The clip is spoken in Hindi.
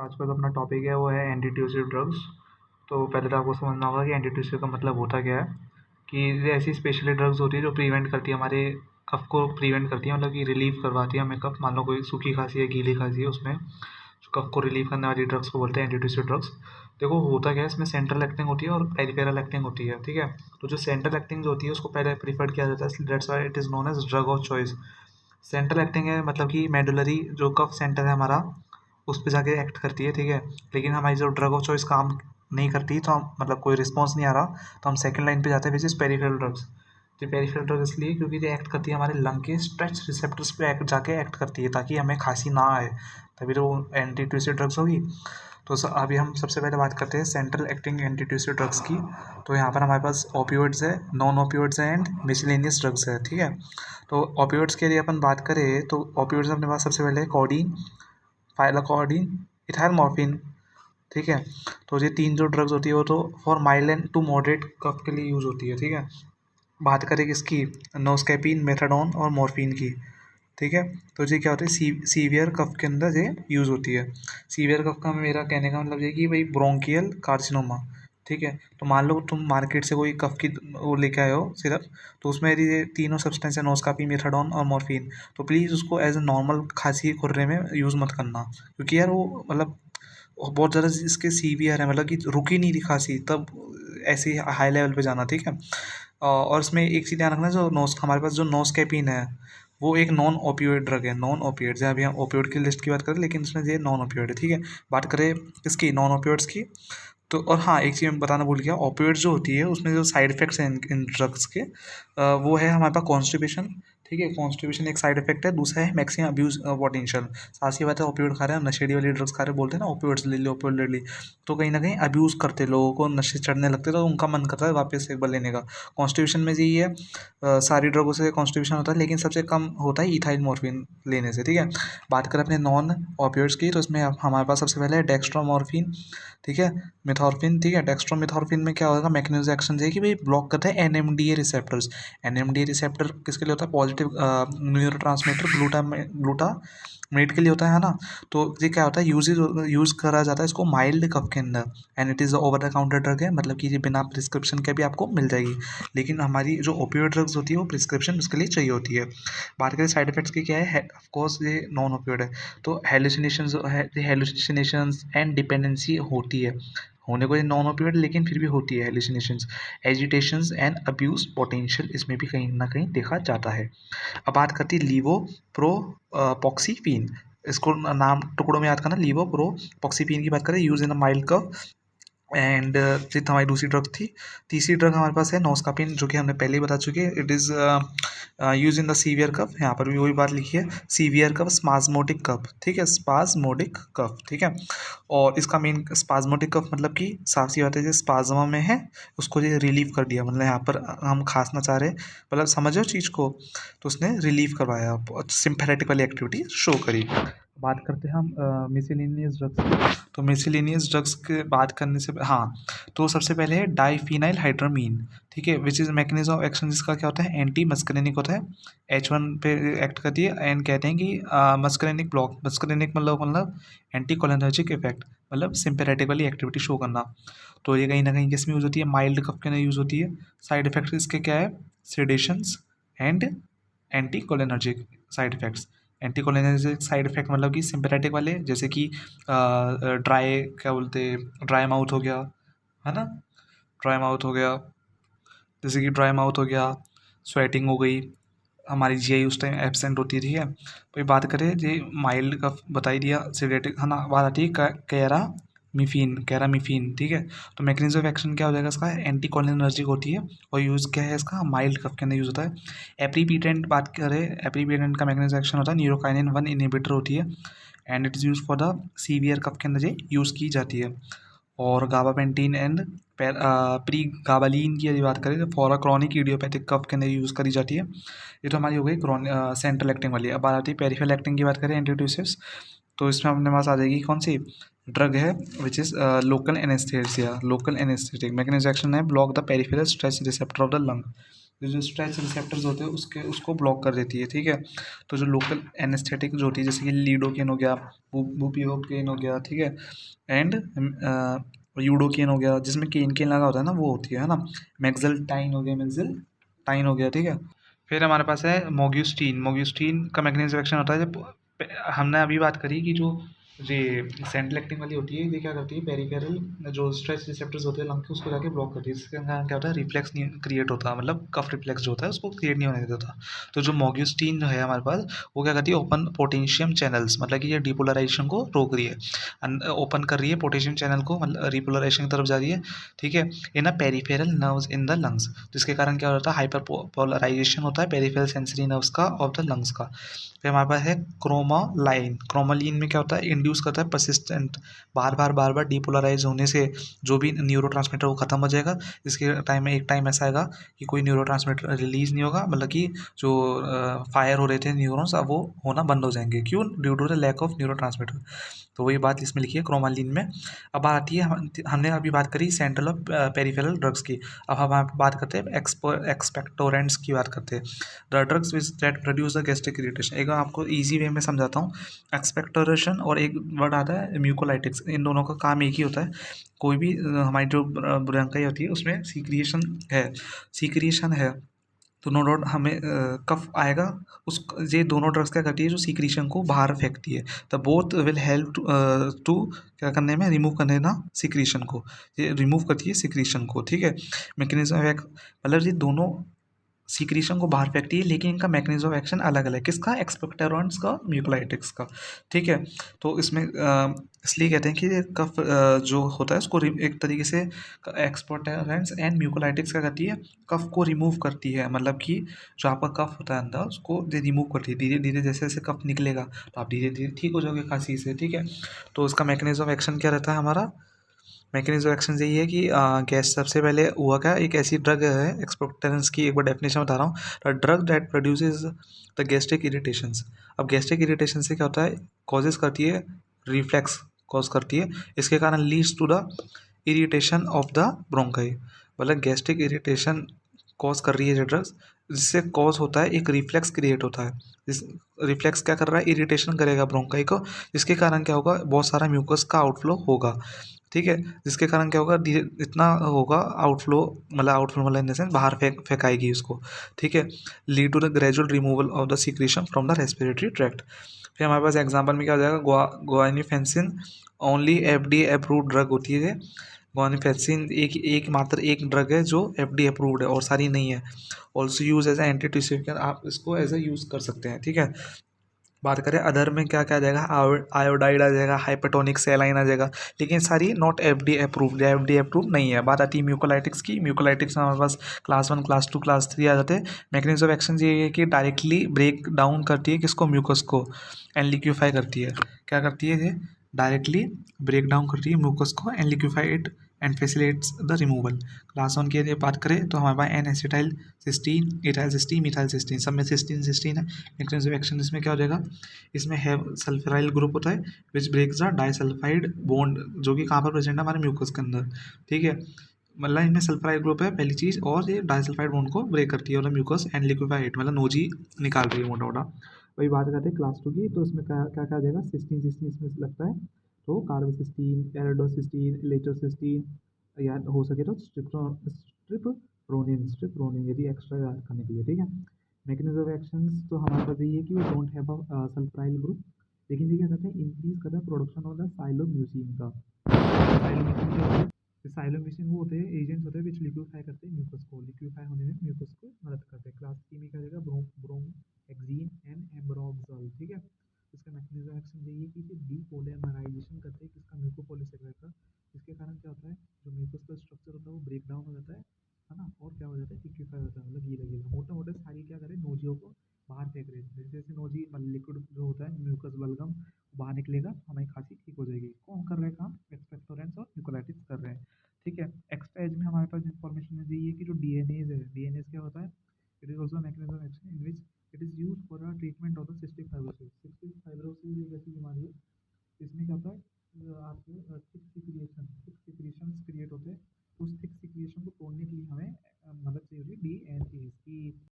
आज का जो अपना टॉपिक है वो है एंटीट्यूसिव ड्रग्स। तो पहले तो आपको समझना होगा कि एंटीट्यूसिव का मतलब होता क्या है। कि ये ऐसी स्पेशली ड्रग्स होती है जो प्रिवेंट करती है हमारे कफ को प्रिवेंट करती है, मतलब कि रिलीव करवाती है हमें कफ। मान लो कोई सूखी खांसी है, गीली खांसी है, उसमें कफ को रिलीव करने वाली ड्रग्स को बोलते हैं एंटीट्यूसिव ड्रग्स। देखो होता क्या है, इसमें सेंट्रल एक्टिंग होती है और पेरिफेरल एक्टिंग होती है, ठीक है। तो जो सेंट्रल एक्टिंग जो होती है उसको पहले प्रीफर्ड किया जाता है, that's why it is known as drug of choice. Central acting है मतलब कि मेडुलरी जो कफ सेंटर है हमारा, उस पे जाके एक्ट करती है, ठीक है। लेकिन हमारी जो ड्रग ऑफ चॉइस काम नहीं करती, तो हम मतलब कोई रिस्पॉन्स नहीं आ रहा, तो हम सेकंड लाइन पे जाते हैं विच इज़ पेरिफेरल ड्रग्स। तो पेरिफेरल ड्रग इसलिए क्योंकि ये एक्ट करती है हमारे लंग के स्ट्रेच रिसेप्टर्स पे जाके एक्ट करती है ताकि हमें खांसी ना आए, तभी तो वो एंटी ट्यूसिव ड्रग्स होगी। तो अभी हम सबसे पहले बात करते हैं सेंट्रल एक्टिंग एंटी ट्यूसिव ड्रग्स की। तो यहाँ पर हमारे पास ओपियोइड्स है, नॉन ओपियोइड्स है एंड मिसलेनियस ड्रग्स है, ठीक है। तो ओपियोइड्स के लिए अपन बात करें तो ओपियोइड्स अपने पास सबसे पहले कोडीन, फाइलाकोडीन, इथाइल मॉर्फिन, ठीक है। तो ये तीन जो ड्रग्स होती है वो तो for mild and to moderate cough के लिए यूज़ होती है, ठीक है। बात करें किसकी, नोस्कैपिन, मेथाडोन और मॉर्फिन की, ठीक है। तो ये क्या होता है, सीवियर कफ के अंदर ये यूज़ होती है। सीवियर कफ का मेरा कहने का मतलब ये कि भाई ब्रोंकियल कार्सिनोमा, ठीक है। तो मान लो तुम मार्केट से कोई कफ की वो लेके आए हो सिरप, तो उसमें यदि ये तीनों सब्सटेंस है, नोस्कापी, मेथाडोन और मॉर्फिन, तो प्लीज़ उसको एज ए नॉर्मल खांसी खुर्रे में यूज़ मत करना, क्योंकि यार वो मतलब बहुत ज़्यादा इसके सीवियर है, मतलब कि रुक ही नहीं रही खांसी, तब ऐसे ही हाई लेवल पे जाना, ठीक है। और इसमें एक चीज़ ध्यान रखना, जो हमारे पास जो नोस्कैपिन है वो एक नॉन ओपियोइड ड्रग है। नॉन ओपियोइड्स है, अभी हम ओपियोइड की लिस्ट की बात करें, लेकिन इसमें ये नॉन ओपियोइड है, ठीक है। बात करें किसकी, नॉन ओपियोइड्स की। तो और हाँ, एक चीज़ मैं बताना भूल गया, ओपियोइड्स जो होती है उसमें जो साइड इफेक्ट्स हैं इन ड्रग्स के, वो है हमारे पास कॉन्स्टिपेशन, ठीक है। कॉन्स्टिपेशन एक साइड इफेक्ट है, दूसरा है मैक्सिमम अब्यूज पोटेंशियल। साथ ही बात है, ओपियोइड खा रहे हैं, नशेड़ी वाली ड्रग्स खा रहे हैं, बोलते हैं ना ओपियोइड्स ले ली, ओपियोइड ले ली, तो कहीं ना कहीं अब्यूज़ करते लोगों को, नशे चढ़ने लगते, तो उनका मन करता है वापस एक बार लेने का। कॉन्स्टिपेशन में यही है, सारी ड्रगों से कॉन्स्टिपेशन होता है, लेकिन सबसे कम होता है इथाइल मॉर्फिन लेने से, ठीक है। बात करें अपने नॉन ओपियोइड्स की, तो इसमें हमारे पास सबसे पहले है डेक्स्ट्रोमॉर्फिन, ठीक है, मिथॉर्फिन, ठीक है। डेक्स्ट्रोमिथॉर्फिन में क्या होगा, मैकेनिज्म एक्शन है कि भाई ब्लॉक करता है एनएमडीए रिसेप्टर्स। एनएमडीए रिसेप्टर किसके लिए होता है, पॉजिटिव न्यूरोट्रांसमीटर ग्लूटामेट के लिए होता है ना। तो ये क्या होता है, यूज़ करा जाता है इसको माइल्ड कफ के अंदर, and it is over the counter drug है, मतलब कि ये बिना प्रिस्क्रिप्शन के भी आपको मिल जाएगी। लेकिन हमारी जो ओपियोइड ड्रग्स होती है वो प्रिस्क्रिप्शन उसके लिए चाहिए होती है। बात करें साइड इफेक्ट्स की, क्या है, ऑफ कोर्स ये नॉन ओपियोइड है, तो हेलुसिनेशंस एंड डिपेंडेंसी होती है, होने को ये नॉन ओपियोइड लेकिन फिर भी होती है hallucinations, agitations and abuse potential इसमें भी कहीं ना कहीं देखा जाता है। अब बात करती है लीवो प्रो पॉक्सीफिन, इसको नाम टुकड़ों में याद करना, लीवो प्रो पॉक्सीफिन की बात करें, use in mild cough and जित हमारी दूसरी ड्रग थी। तीसरी ड्रग हमारे पास है नोस्कापिन, जो कि हमने पहले ही बता चुके हैं, it is use in the severe cough, यहाँ पर भी वही बात लिखी है, सीवियर कफ, स्पाज्मोटिक कफ, ठीक है, स्पाज्मोटिक कफ, ठीक है। और इसका मेन स्पाज्मोटिक कफ मतलब कि साफ सी बात है, जो स्पाज्मा में है उसको ये रिलीव कर दिया, मतलब यहाँ पर हम खांसना चाह रहे, मतलब समझो चीज़ को, तो उसने रिलीव करवाया, सिम्पैथेटिक वाली एक्टिविटी शो करी। बात करते हैं हम मिसलेनियस ड्रग्स की। तो मिसलेनियस ड्रग्स के बात करने से हाँ, तो सबसे पहले है डाइफिनाइल हाइड्रामीन, ठीक है, which is mechanism of action, जिसका क्या होता है, एंटी मस्करेनिक होता है, H1 पे एक्ट करती है, एंड कहते हैं कि मस्करेनिक ब्लॉक, मस्करेनिक मतलब एंटी कोलिनर्जिक इफेक्ट, मतलब सिम्पैथेटिक वाली एक्टिविटी शो करना। तो ये कहीं ना कहीं किस में यूज़ होती है, माइल्ड कफ के अंदर यूज़ होती है। साइड इफेक्ट्स इसके क्या है, sedations and anticholinergic side effects. Anticholinergic side effect मतलब कि सिंपैथेटिक वाले, जैसे कि ड्राई, क्या बोलते, ड्राई माउथ हो गया, है ना, ड्राई माउथ हो गया, जैसे कि ड्राई माउथ हो गया, स्वेटिंग हो गई, हमारी जीआई उस टाइम एब्सेंट होती है, ठीक है। तो बात करें ये माइल्ड का बता ही दिया, सेडेटिक है ना, बात आती है कैरामिफिन, ठीक है। तो मैकेनिज्म ऑफ एक्शन क्या हो जाएगा इसका, एंटी कोलिनर्जिक होती है, और यूज़ क्या है इसका, माइल्ड कफ के अंदर यूज़ होता है। एप्रीपिटेंट बात करें, एप्रीपिटेंट का मैकेनिज्म एक्शन होता है, न्यूरोकाइनिन 1 इनहिबिटर होती है, and it is use for the severe cough के अंदर ये यूज़ की जाती है। और गाबापेंटीन एंड प्री गाबालीन की यदि बात करें तो फॉर क्रॉनिक इडियोपैथिक कफ के अंदर यूज़ करी जाती है। ये तो हमारी हो गई सेंट्रल एक्टिंग वाली। अब बात आती है पेरिफेरल एक्टिंग की बात करें, एंटीट्यूसिव्स, तो इसमें अपने पास आ जाएगी कौन सी ड्रग है, which is local anaesthesia, local anaesthetic, mechanism action है block the peripheral stretch receptor of the lung, जो स्ट्रेच रिसेप्टर्स होते हैं उसको ब्लॉक कर देती है, ठीक है। तो जो लोकल एनेस्थेटिक जो होती है जैसे कि लीडोकेन हो गया, बुपियोकेन हो गया, ठीक है, एंड यूडोकेन हो गया, जिसमें केन केन लगा होता है ना, वो होती है ना। मैक्सल्टाइन हो गया, मैक्सल्टाइन हो गया, ठीक है। फिर हमारे पास है मोग्यूस्टीन। मोग्यूस्टीन का मैकेनिज्म ऑफ एक्शन होता है जब हमने अभी बात करी कि जो ये सेंट्रल एक्टिंग वाली होती है, ये क्या करती है, पेरिफेरल जो स्ट्रेच रिसेप्टर्स होते हैं लंग के, उसको जाके ब्लॉक करती है, जिसके कारण क्या होता है, रिफ्लेक्स नहीं क्रिएट होता, मतलब कफ रिफ्लेक्स जो होता है उसको क्रिएट नहीं होने देता। तो जो मोग्यूस्टीन जो है हमारे पास, वो क्या करती है, ओपन पोटेशियम चैनल्स, मतलब कि ये डिपोलराइजेशन को रोक रही है, ओपन कर रही है पोटेशियम चैनल को, मतलब रिपोलराइजेशन की तरफ जा रही है, ठीक है, in a peripheral nerves in the lungs, जिसके कारण क्या होता है, हाइपर पोलराइजेशन होता है पेरिफेरल सेंसरी नर्व्स का ऑफ द लंग्स का। फिर हमारे पास है क्रोमालाइन। क्रोमालाइन में क्या होता है, इंड्यूस करता है परसिस्टेंट, बार बार डिपोलराइज होने से जो भी न्यूरोट्रांसमीटर वो खत्म हो जाएगा। इसके टाइम में एक टाइम ऐसा आएगा कि कोई न्यूरोट्रांसमीटर रिलीज नहीं होगा, मतलब कि जो फायर हो रहे थे न्यूरॉन्स अब वो होना बंद हो जाएंगे, क्यों, due to the lack of neurotransmitter. तो वही बात इसमें लिखी है क्रोमालिन में। अब आती है, हमने अभी बात करी सेंट्रल और पेरिफेरल ड्रग्स की, अब हम बात करते हैं एक्सपेक्टोरेंट्स की बात करते हैं। The drugs which that produce the gastric irritation. एक आपको ईजी वे में समझाता हूँ। एक्सपेक्टोरेशन और एक वर्ड आता है म्यूकोलाइटिक्स, इन दोनों का काम एक ही होता है। कोई भी हमारी जो ब्रोंकाई होती है उसमें सीक्रिएशन है, तो नो डाउट हमें कफ आएगा। उस ये दोनों ड्रग्स क्या करती है, जो सीक्रीशन को बाहर फेंकती है, तो बोथ विल हेल्प टू क्या करने में, रिमूव करने ना सीक्रीशन को, ये रिमूव करती है सीक्रीशन को, ठीक है। मैकेनिज्म मतलब ये दोनों सीक्रीशन को बाहर फेंकती है, लेकिन इनका मैकेनिज्म ऑफ एक्शन अलग अलग है, किसका, एक्सपेक्टोरेंट्स का, म्यूकोलाइटिक्स का, ठीक है। तो इसमें इसलिए कहते हैं कि ये कफ जो होता है उसको एक तरीके से एक्सपेक्टोरेंट्स एंड म्यूकोलाइटिक्स क्या करती है, कफ को रिमूव करती है, मतलब कि जो आपका कफ होता है अंदर उसको रिमूव करती है, धीरे धीरे जैसे जैसे कफ निकलेगा तो आप धीरे धीरे ठीक हो जाओगे खांसी से, ठीक है। तो उसका मैकेनिज्म ऑफ एक्शन क्या रहता है हमारा, मैकेनिज्म ऑफ एक्शन यही है कि गैस सबसे पहले हुआ क्या, एक ऐसी ड्रग है, एक्सपेक्टेरेंस की एक बार डेफिनेशन बता रहा हूँ, drug that produces the gastric irritations. अब गैस्ट्रिक इरिटेशन से क्या होता है, कॉजेस करती है, रिफ्लेक्स कॉज करती है, इसके कारण leads to the irritation of the bronchi, मतलब गैस्ट्रिक इरिटेशन कॉज कर रही है जो ड्रग्स, जिससे कॉज होता है एक रिफ्लेक्स क्रिएट होता है, जिस रिफ्लेक्स क्या कर रहा है, इरिटेशन करेगा ब्रोंकाई को, जिसके कारण क्या होगा, बहुत सारा म्यूकस का आउटफ्लो होगा, ठीक है। जिसके कारण क्या होगा, धीरे इतना होगा आउटफ्लो मतलब इन द सेंस बाहर फेंकाएगी उसको, ठीक है। Lead to the gradual removal of the secretion from the respiratory tract. फिर हमारे पास एग्जाम्पल में क्या हो जाएगा, guaifenesin only FDA approved drug होती है। गुआनिफेंसिन एक मात्र एक ड्रग है जो एफडीए अप्रूव्ड है और सारी नहीं है। ऑल्सो यूज एज एंटी ट्यूसिफिकेंट, आप इसको एज ए यूज़ कर सकते हैं, ठीक है। बात करें अदर में क्या क्या आ जाएगा, आयोडाइड आ जाएगा, हाइपरटोनिक सेलाइन आ जाएगा, लेकिन सारी नॉट एफडी अप्रूव्ड या एफडी अप्रूव नहीं है। बात आती है म्यूकोलाइटिक्स की। म्यूकोलाइटिक्स में हमारे पास क्लास 1 क्लास 2 क्लास 3 आ जाते हैं। मैकेनिज्म ऑफ एक्शन ये है कि डायरेक्टली ब्रेक डाउन करती है किसको, म्यूकस को, एंड लिक्विफाई करती है। क्या करती है ये, डायरेक्टली ब्रेक डाउन करती है म्यूकस को and liquefy it and facilitates the removal. Class 1 की यदि बात करें तो हमारे पास N acetyl cysteine, ethyl cysteine, methyl cysteine, सब में सिस्टीन सिस्टीन है। मैकेनिज्म ऑफ एक्शन इसमें क्या हो जाएगा, इसमें हैव सल्फ्यूराइल ग्रुप होता है which breaks the disulphide bond, जो कि कहाँ पर प्रेजेंट है, हमारे म्यूकस के अंदर, ठीक है। मतलब इनमें सल्फ्यूराइल ग्रुप है पहली चीज़, और ये डाइसल्फाइड बॉन्ड को ब्रेक करती है, मतलब म्यूकस एंड लिक्विफाइड, मतलब नोजी निकाल रही है मोटा मोटा। वही बात करते हैं क्लास 2 की, तो इसमें क्या क्या क्या आ जाएगा, सिस्टीन सिस्टीन इसमें लगता है, तो कार्बोसिस्टीन, एराडोसिस्टीन, लेटोसिस्टीन, या हो सके तो स्ट्रिप्रोनिन यदि एक्स्ट्रा याद करने के लिए, ठीक है। मैकेनिज्म ऑफ एक्शंस तो हमारे पास यही है कि वो डोंट हैव अ सल्फ्राइल ग्रुप, लेकिन ये क्या करते हैं, इंक्रीज कर रहा है प्रोडक्शन ऑफ द साइलोम्यूसिन का। साइलोम्यूसिन क्या होता है, साइलोम्यूसिन वो होते हैं एजेंट्स होते हैं विच लिक्विफाई करते हैं म्यूकस को, लिक्विफाई होने में म्यूकस को मदद करते हैं। क्लास 3 में क्या रहेगा, ब्रोमहेक्सिन एंड एम्ब्रोक्सोल, ठीक है। इसका मैकेनिज्म एक्शन यही है कि इसे डीपोलिमराइजेशन करते हैं किसका, म्यूकोपॉलीसेकेराइड का, जिसके कारण क्या होता है, जो म्यूकस का स्ट्रक्चर होता है वो ब्रेक डाउन हो जाता है ना, और क्या हो जाता है, लिक्विफाई होता है, मतलब गीला गीला मोटे मोटे सारी क्या करें, नोजियों को बाहर फेंक रहे थे, जैसे जैसे नोजी लिक्विड जो होता है म्यूकस बलगम बाहर निकलेगा, हमारी खांसी ठीक हो जाएगी। कौन कर रहे हैं काम, एक्सपेक्टोरेंट्स और म्यूकोलाइटिक्स कर रहे हैं, ठीक है। एक्स्ट्रा एज में हमारे पास इन्फॉर्मेशन है ये कि जो डीएनएज है, डीएनएज क्या होता है, it is also mechanism of action in which it is use for a treatment of the cystic fibrosis. Cystic fibrosis एक ऐसी बीमारी है, इसमें क्या होता है, आपके सिक सिक्रिएशन क्रिएट होते हैं उस थिक सिक्वेशन को तोड़ने के लिए हमें मदद चाहिए होती है DNAs की।